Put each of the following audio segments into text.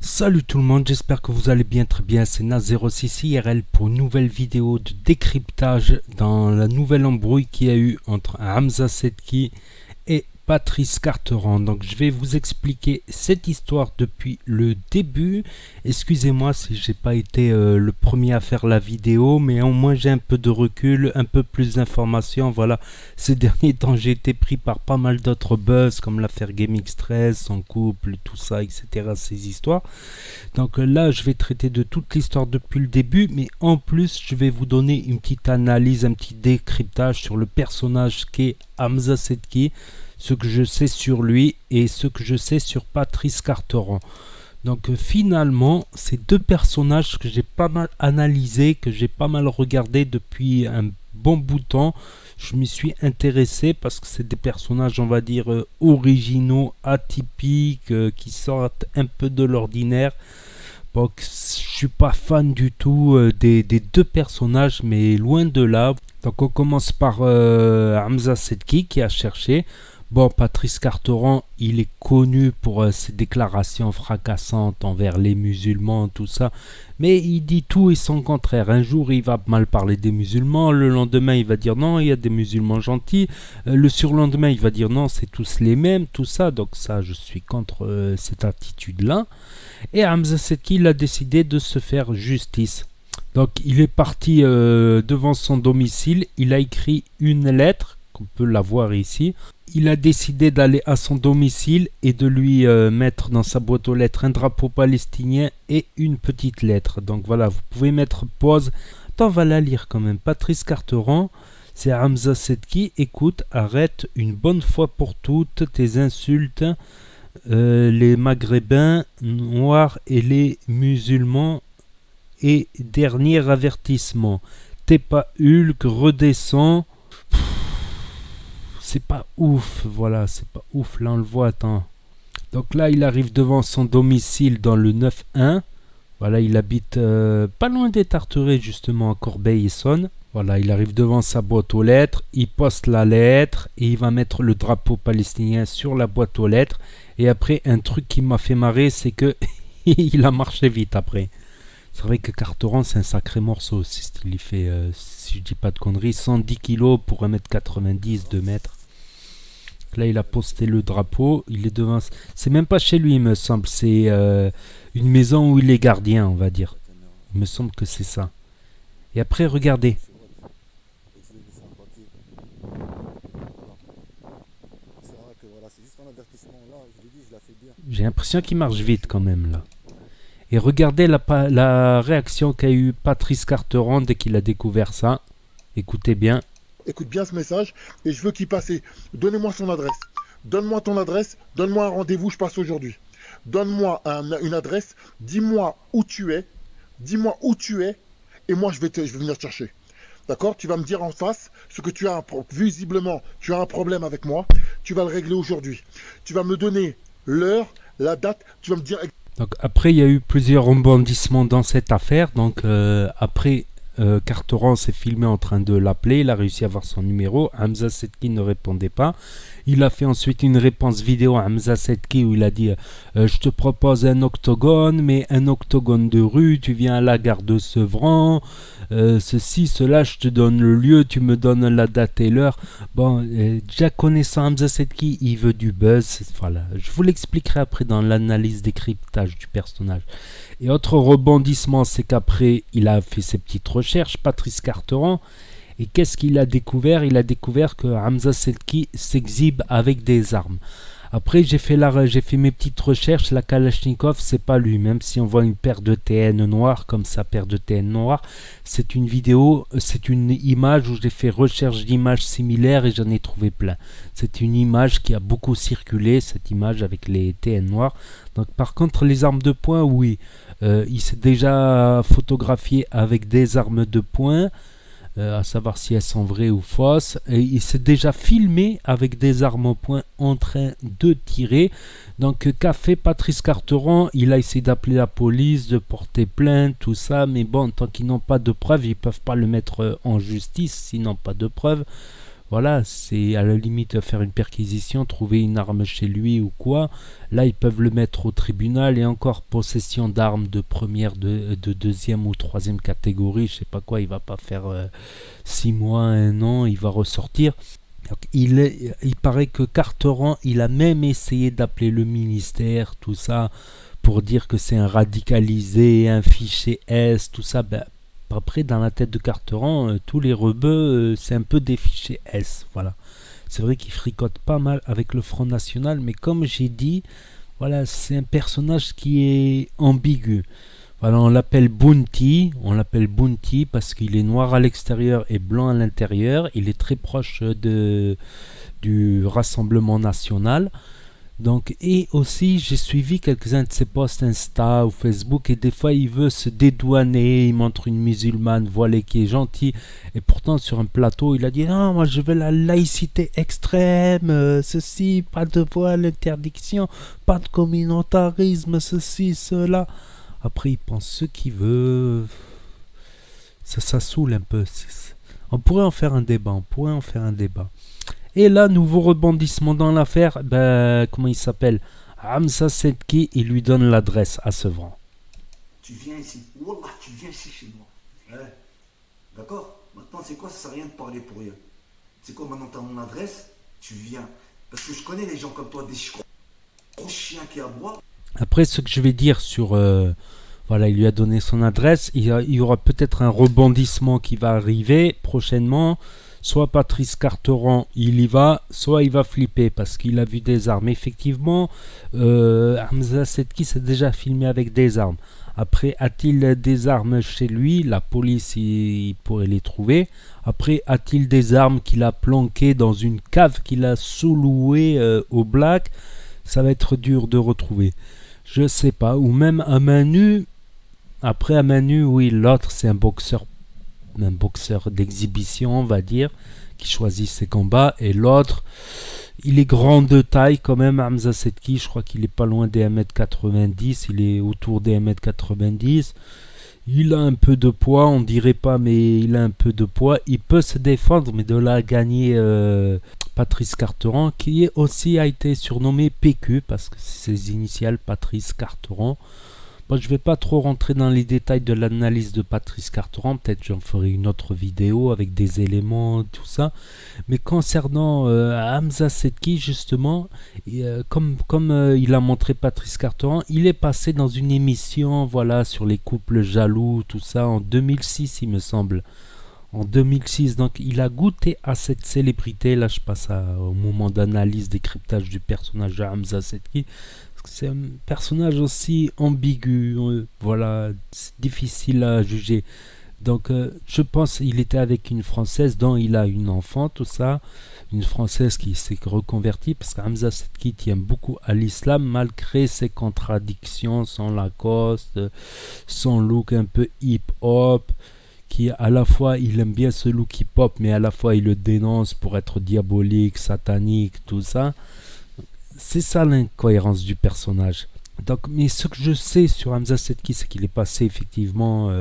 Salut tout le monde, j'espère que vous allez bien, très bien, c'est Naz06 IRL pour une nouvelle vidéo de décryptage dans la nouvelle embrouille qu'il y a eu entre Hamza Sedki et Patrice Carteron. Donc je vais vous expliquer cette histoire depuis le début. Excusez-moi si j'ai pas été le premier à faire la vidéo, mais au moins j'ai un peu de recul, un peu plus d'informations. Voilà, ces derniers temps j'ai été pris par pas mal d'autres buzz comme l'affaire GameX13, son couple, tout ça, etc. Ces histoires. Donc là, je vais traiter de toute l'histoire depuis le début, mais en plus, je vais vous donner une petite analyse, un petit décryptage sur le personnage qu'est Hamza Sedki, ce que je sais sur lui et ce que je sais sur Patrice Carteron. Donc finalement, ces deux personnages que j'ai pas mal analysés, que j'ai pas mal regardé depuis un bon bout de temps, je m'y suis intéressé parce que c'est des personnages, on va dire, originaux, atypiques, qui sortent un peu de l'ordinaire. Donc je suis pas fan du tout des deux personnages, mais loin de là. Donc on commence par Hamza Sedki qui a cherché. Bon, Patrice Carteron, il est connu pour ses déclarations fracassantes envers les musulmans, tout ça. Mais il dit tout et son contraire. Un jour, il va mal parler des musulmans. Le lendemain, il va dire non, il y a des musulmans gentils. Le surlendemain, il va dire non, c'est tous les mêmes, tout ça. Donc ça, je suis contre cette attitude-là. Et Hamza Sedki, il a décidé de se faire justice. Donc il est parti devant son domicile. Il a écrit une lettre, qu'on peut la voir ici. Il a décidé d'aller à son domicile et de lui mettre dans sa boîte aux lettres un drapeau palestinien et une petite lettre. Donc voilà, vous pouvez mettre pause. Attends, on va la lire quand même. Patrice Carteron, c'est Hamza Sedki. Écoute, arrête une bonne fois pour toutes tes insultes. Les maghrébins noirs et les musulmans. Et dernier avertissement. T'es pas Hulk, redescends. C'est pas ouf, voilà, c'est pas ouf, là on le voit, attends. Donc là, il arrive devant son domicile dans le 9-1. Voilà, il habite pas loin des Tarterets, justement, à Corbeil-Essonnes. Voilà, il arrive devant sa boîte aux lettres, il poste la lettre et il va mettre le drapeau palestinien sur la boîte aux lettres. Et après, un truc qui m'a fait marrer, c'est que il a marché vite après. C'est vrai que Carteron, c'est un sacré morceau. Il fait, si je dis pas de conneries, 110 kilos pour 1m90, 2 mètres. Là, il a posté le drapeau. Il est devant. C'est même pas chez lui, il me semble. C'est une maison où il est gardien, on va dire. Il me semble que c'est ça. Et après, regardez. J'ai l'impression qu'il marche vite quand même là. Et regardez la réaction qu'a eu Patrice Carteron dès qu'il a découvert ça. Écoutez bien. Écoute bien ce message et je veux qu'il passe. Donnez-moi son adresse. Donne-moi ton adresse. Donne-moi un rendez-vous, je passe aujourd'hui. Donne-moi une adresse. Dis-moi où tu es. Dis-moi où tu es. Et moi, je vais venir te chercher. D'accord? Tu vas me dire en face ce que tu as. Visiblement, tu as un problème avec moi. Tu vas le régler aujourd'hui. Tu vas me donner l'heure, la date. Tu vas me dire. Donc après, il y a eu plusieurs rebondissements dans cette affaire. Donc après, Carteron s'est filmé en train de l'appeler. Il a réussi à avoir son numéro. Hamza Sedki ne répondait pas. Il a fait ensuite une réponse vidéo à Hamza Sedki où il a dit je te propose un octogone, mais un octogone de rue. Tu viens à la gare de Sevran. Ceci, cela, je te donne le lieu. Tu me donnes la date et l'heure. Bon, déjà connaissant Hamza Sedki, il veut du buzz. Voilà. Je vous l'expliquerai après dans l'analyse décryptage du personnage. Et autre rebondissement, c'est qu'après, il a fait ses petites recherches, Patrice Carteron. Et qu'est-ce qu'il a découvert? Il a découvert que Hamza Sedki s'exhibe avec des armes. Après, j'ai fait mes petites recherches. La Kalachnikov, c'est pas lui. Même si on voit une paire de TN noire, comme sa paire de TN noire, c'est une vidéo, c'est une image où j'ai fait recherche d'images similaires et j'en ai trouvé plein. C'est une image qui a beaucoup circulé, cette image avec les TN noirs. Donc, par contre, les armes de poing, oui. Il s'est déjà photographié avec des armes de poing. À savoir si elles sont vraies ou fausses. Et il s'est déjà filmé avec des armes au poing en train de tirer. Donc qu'a fait Patrice Carteron? Il a essayé d'appeler la police, de porter plainte, tout ça. Mais bon, tant qu'ils n'ont pas de preuves, ils ne peuvent pas le mettre en justice s'ils n'ont pas de preuves. Voilà, c'est à la limite de faire une perquisition, trouver une arme chez lui ou quoi. Là, ils peuvent le mettre au tribunal et encore possession d'armes de première, de deuxième ou troisième catégorie, je sais pas quoi, il va pas faire 6 mois, 1 an, il va ressortir. Donc, il paraît que Carteron, il a même essayé d'appeler le ministère, tout ça, pour dire que c'est un radicalisé, un fichier S, tout ça. Ben, après, dans la tête de Carteron, tous les rebeux, c'est un peu des fichiers S. Voilà. C'est vrai qu'il fricote pas mal avec le Front National, mais comme j'ai dit, voilà, c'est un personnage qui est ambigu. Voilà, on l'appelle Bounty parce qu'il est noir à l'extérieur et blanc à l'intérieur. Il est très proche du Rassemblement National. Donc, et aussi, j'ai suivi quelques-uns de ses posts Insta ou Facebook et des fois, il veut se dédouaner, il montre une musulmane voilée qui est gentille et pourtant, sur un plateau, il a dit « Non, moi, je veux la laïcité extrême, ceci, pas de voile, interdiction, pas de communautarisme, ceci, cela. » Après, il pense ce qu'il veut. Ça saoule un peu. On pourrait en faire un débat, Et là, nouveau rebondissement dans l'affaire. Ben, comment il s'appelle? Hamza Sedki, il lui donne l'adresse à Sevran. Tu viens ici. Wallah, tu viens ici chez moi. Ouais. D'accord? Maintenant, c'est quoi? Ça sert à rien de parler pour rien. C'est quoi maintenant? T'as mon adresse? Tu viens. Parce que je connais les gens comme toi, des gros chiens qui aboient. Après, ce que je vais dire sur... voilà, il lui a donné son adresse. Il y aura peut-être un rebondissement qui va arriver prochainement. Soit Patrice Carteron, il y va, soit il va flipper parce qu'il a vu des armes. Effectivement, Hamza Sedki s'est déjà filmé avec des armes. Après, a-t-il des armes chez lui? La police, il pourrait les trouver. Après, a-t-il des armes qu'il a planquées dans une cave qu'il a sous-louée au Black? Ça va être dur de retrouver. Je sais pas. Ou même à main nue. Après, à main nue, oui, l'autre, c'est un boxeur d'exhibition, on va dire, qui choisit ses combats. Et l'autre, il est grand de taille quand même, Hamza Sedki. Je crois qu'il est pas loin des 1m90. Il est autour des 1m90. Il a un peu de poids, on dirait pas, mais il a un peu de poids. Il peut se défendre, mais de là à gagner Patrice Carteron, qui aussi a été surnommé PQ, parce que c'est ses initiales, Patrice Carteron. Bon, je ne vais pas trop rentrer dans les détails de l'analyse de Patrice Carteron, peut-être j'en ferai une autre vidéo avec des éléments, tout ça. Mais concernant Hamza Sedki, justement, comme il a montré Patrice Carteron, il est passé dans une émission, voilà, sur les couples jaloux, tout ça, en 2006, il me semble. En 2006, donc il a goûté à cette célébrité. Là, je passe au moment d'analyse, décryptage du personnage de Hamza Sedki. C'est un personnage aussi ambigu, voilà, c'est difficile à juger. Donc, je pense qu'il était avec une Française dont il a une enfant, tout ça. Une Française qui s'est reconvertie, parce que Hamza Sedki tient beaucoup à l'islam, malgré ses contradictions, son Lacoste, son look un peu hip-hop, qui à la fois, il aime bien ce look hip-hop, mais à la fois, il le dénonce pour être diabolique, satanique, tout ça. C'est ça l'incohérence du personnage. Donc, mais ce que je sais sur Hamza Sedki, c'est qu'il est passé effectivement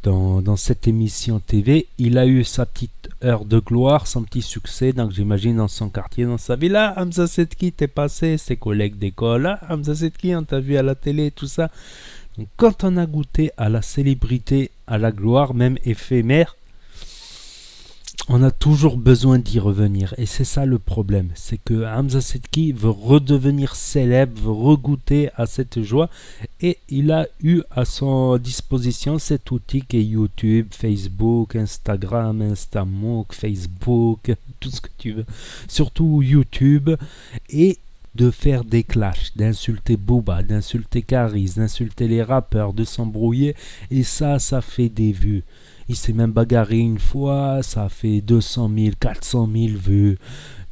dans cette émission TV. Il a eu sa petite heure de gloire, son petit succès. Donc j'imagine dans son quartier, dans sa ville, là, Hamza Sedki, t'es passé, ses collègues d'école, là, Hamza Sedki, on t'a vu à la télé, tout ça. Donc, quand on a goûté à la célébrité, à la gloire, même éphémère, on a toujours besoin d'y revenir. Et c'est ça le problème. C'est que Hamza Sedki veut redevenir célèbre, veut regoûter à cette joie. Et il a eu à son disposition cet outil qui est YouTube, Facebook, Instagram, Instamook, Facebook, tout ce que tu veux. Surtout YouTube. Et de faire des clashs, d'insulter Booba, d'insulter Karis, d'insulter les rappeurs, de s'embrouiller. Et ça fait des vues. Il s'est même bagarré une fois, ça a fait 200 000, 400 000 vues.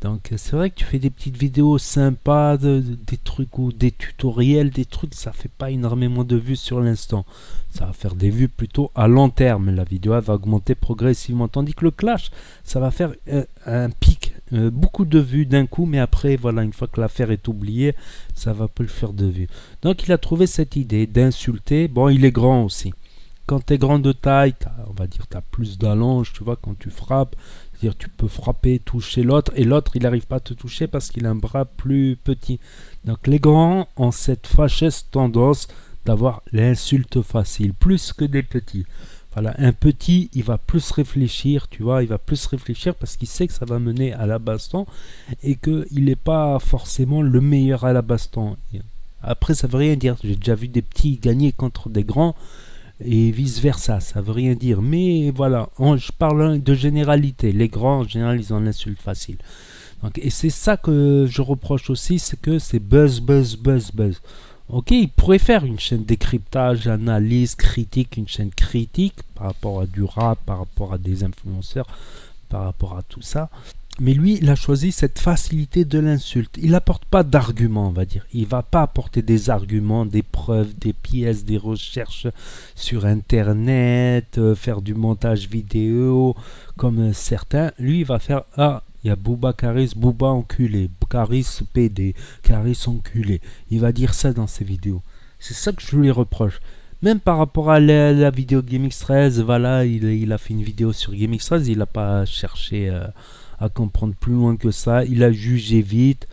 Donc c'est vrai que tu fais des petites vidéos sympas, des trucs ou des tutoriels, des trucs, ça fait pas énormément de vues sur l'instant. Ça va faire des vues plutôt à long terme. La vidéo va augmenter progressivement. Tandis que le clash, ça va faire un pic, beaucoup de vues d'un coup, mais après, voilà, une fois que l'affaire est oubliée, ça va pas le faire de vues. Donc il a trouvé cette idée d'insulter. Bon, il est grand aussi. Quand tu es grand de taille, on va dire tu as plus d'allonge, tu vois, quand tu frappes, C'est-à-dire tu peux frapper, toucher l'autre, et l'autre il n'arrive pas à te toucher parce qu'il a un bras plus petit. Donc les grands ont cette fâcheuse tendance d'avoir l'insulte facile, plus que des petits. Voilà, un petit, il va plus réfléchir, tu vois, il va plus réfléchir parce qu'il sait que ça va mener à la baston et qu'il n'est pas forcément le meilleur à la baston. Après, ça veut rien dire. J'ai déjà vu des petits gagner contre des grands et vice-versa, ça veut rien dire. Mais voilà, je parle de généralité. Les grands, en général, ils ont l'insulte facile. Donc, et c'est ça que je reproche aussi, c'est que c'est buzz, buzz, buzz, buzz. Ok, il pourrait faire une chaîne décryptage, analyse, critique, une chaîne critique par rapport à du rap, par rapport à des influenceurs, par rapport à tout ça. Mais lui, il a choisi cette facilité de l'insulte. Il n'apporte pas d'arguments, on va dire. Il ne va pas apporter des arguments, des preuves, des pièces, des recherches sur Internet, faire du montage vidéo, comme certains. Lui, il va faire « Ah, il y a Booba Caris, Booba enculé, Caris PD, Caris enculé. » Il va dire ça dans ses vidéos. C'est ça que je lui reproche. Même par rapport à la vidéo GameX13, voilà, il a fait une vidéo sur GameX13, il n'a pas cherché à comprendre plus loin que ça. Il a jugé vite,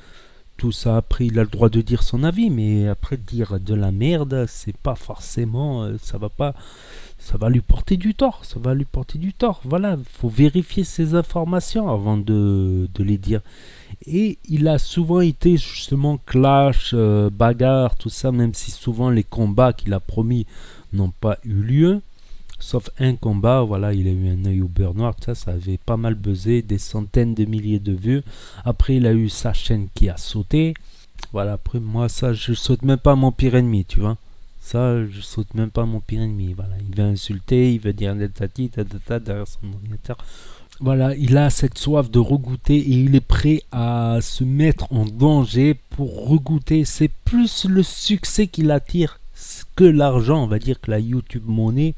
tout ça. Après, il a le droit de dire son avis, mais après, dire de la merde, c'est pas forcément, ça va lui porter du tort, ça va lui porter du tort. Voilà, il faut vérifier ses informations avant de les dire. Et il a souvent été justement clash, bagarre, tout ça, même si souvent les combats qu'il a promis n'ont pas eu lieu. Sauf un combat, voilà, il a eu un œil au beurre noir, ça avait pas mal buzzé, des centaines de milliers de vues. Après, il a eu sa chaîne qui a sauté. Voilà, après, moi, ça, je saute même pas mon pire ennemi, tu vois. Ça, je saute même pas mon pire ennemi. Voilà, il veut insulter, il veut dire tati, tatata derrière son ordinateur. Voilà, il a cette soif de regoûter et il est prêt à se mettre en danger pour regoûter. C'est plus le succès qui l'attire que l'argent, on va dire, que la YouTube monnaie.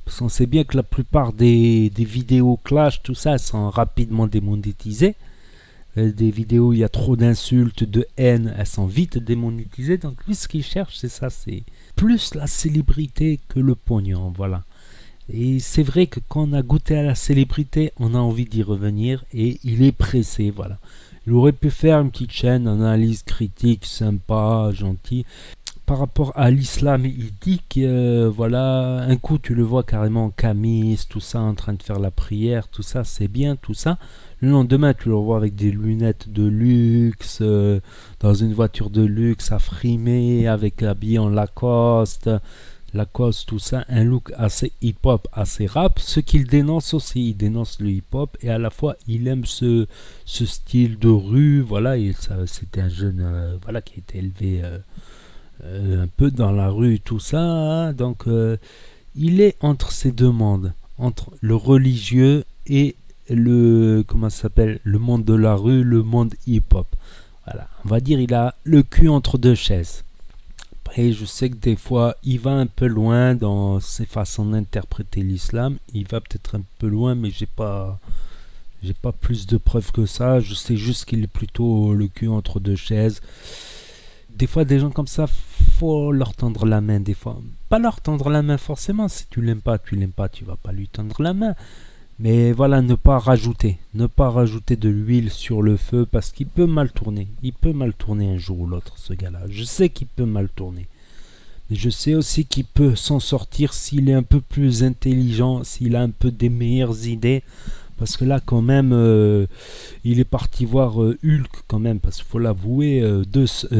Parce qu'on sait bien que la plupart des vidéos clash, tout ça, sont rapidement démonétisées. Des vidéos où il y a trop d'insultes, de haine, elles sont vite démonétisées. Donc lui, ce qu'il cherche, c'est ça, c'est plus la célébrité que le pognon, voilà. Et c'est vrai que quand on a goûté à la célébrité, on a envie d'y revenir et il est pressé, voilà. Il aurait pu faire une petite chaîne, analyse critique, sympa, gentil. Par rapport à l'islam, il dit que voilà, un coup tu le vois carrément en camis, tout ça, en train de faire la prière, tout ça, c'est bien, tout ça. Le lendemain, tu le vois avec des lunettes de luxe, dans une voiture de luxe, à frimer, avec habillé en Lacoste, tout ça, un look assez hip-hop, assez rap. Ce qu'il dénonce aussi, il dénonce le hip-hop et à la fois il aime ce style de rue, voilà, et ça, c'était un jeune, voilà, qui a été élevé un peu dans la rue, tout ça, hein. Donc il est entre ces deux mondes, entre le religieux et le, comment ça s'appelle, le monde de la rue, le monde hip-hop. Voilà, on va dire il a le cul entre deux chaises. Après, je sais que des fois il va un peu loin dans ses façons d'interpréter l'islam, il va peut-être un peu loin, mais j'ai pas plus de preuves que ça. Je sais juste qu'il est plutôt le cul entre deux chaises. Des fois, des gens comme ça, faut leur tendre la main. Des fois, pas leur tendre la main forcément. Si tu l'aimes pas, tu vas pas lui tendre la main. Mais voilà, ne pas rajouter de l'huile sur le feu parce qu'il peut mal tourner. Il peut mal tourner un jour ou l'autre, ce gars-là. Je sais qu'il peut mal tourner. Mais je sais aussi qu'il peut s'en sortir s'il est un peu plus intelligent, s'il a un peu des meilleures idées. Parce que là, quand même, il est parti voir Hulk, quand même, parce qu'il faut l'avouer,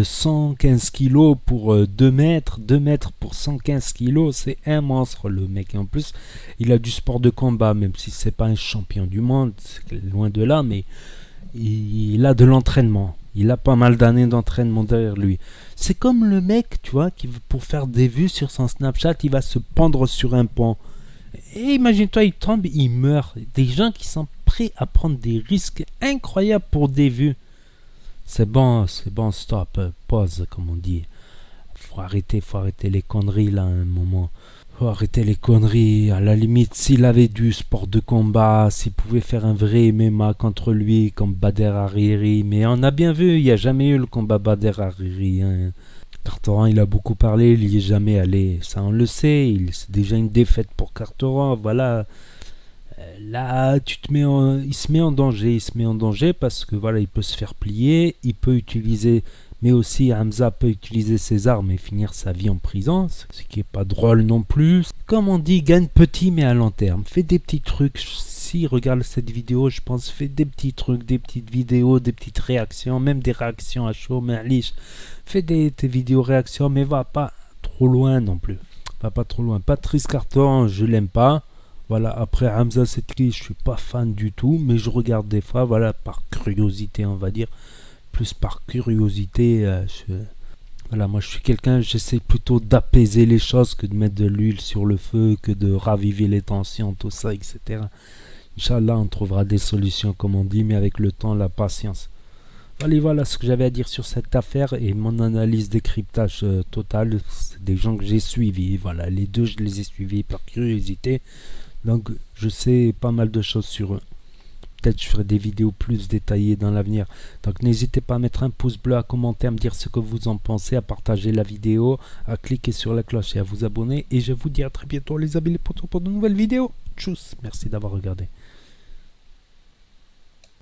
115 kilos pour 2 mètres, 2 mètres pour 115 kilos, c'est un monstre, le mec. Et en plus, il a du sport de combat, même si c'est pas un champion du monde, c'est loin de là, mais il a de l'entraînement. Il a pas mal d'années d'entraînement derrière lui. C'est comme le mec, tu vois, qui pour faire des vues sur son Snapchat, il va se pendre sur un pont. Et imagine-toi, il tombe, il meurt. Des gens qui sont prêts à prendre des risques incroyables pour des vues. C'est bon, stop, pause, comme on dit. Faut arrêter les conneries là, à un moment. Faut arrêter les conneries. À la limite, s'il avait du sport de combat, s'il pouvait faire un vrai MMA contre lui, comme Bader Hariri. Mais on a bien vu, il n'y a jamais eu le combat Bader Hariri, hein. Carteron, il a beaucoup parlé, il n'y est jamais allé. Ça, on le sait. C'est déjà une défaite pour Carteron. Voilà. Là, il se met en danger. Il se met en danger parce que voilà, il peut se faire plier, il peut utiliser, mais aussi Hamza peut utiliser ses armes et finir sa vie en prison, ce qui est pas drôle non plus. Comme on dit, gagne petit mais à long terme. Fais des petits trucs. Si regarde cette vidéo, je pense, fais des petits trucs, des petites vidéos, des petites réactions, même des réactions à chaud, mais fais tes vidéos réactions, mais va pas trop loin non plus. Va pas trop loin. Patrice Carton, je l'aime pas. Voilà, après Hamza Setki, je suis pas fan du tout, mais je regarde des fois, voilà, par curiosité, on va dire. Plus par curiosité, voilà, moi je suis quelqu'un, j'essaie plutôt d'apaiser les choses que de mettre de l'huile sur le feu, que de raviver les tensions, tout ça, etc. Inch'Allah, on trouvera des solutions, comme on dit, mais avec le temps, la patience. Allez, voilà ce que j'avais à dire sur cette affaire et mon analyse décryptage total. C'est des gens que j'ai suivis. Voilà, les deux, je les ai suivis par curiosité. Donc, je sais pas mal de choses sur eux. Peut-être je ferai des vidéos plus détaillées dans l'avenir. Donc, n'hésitez pas à mettre un pouce bleu, à commenter, à me dire ce que vous en pensez, à partager la vidéo, à cliquer sur la cloche et à vous abonner. Et je vous dis à très bientôt, les amis, les potos, pour de nouvelles vidéos. Tchuss, merci d'avoir regardé.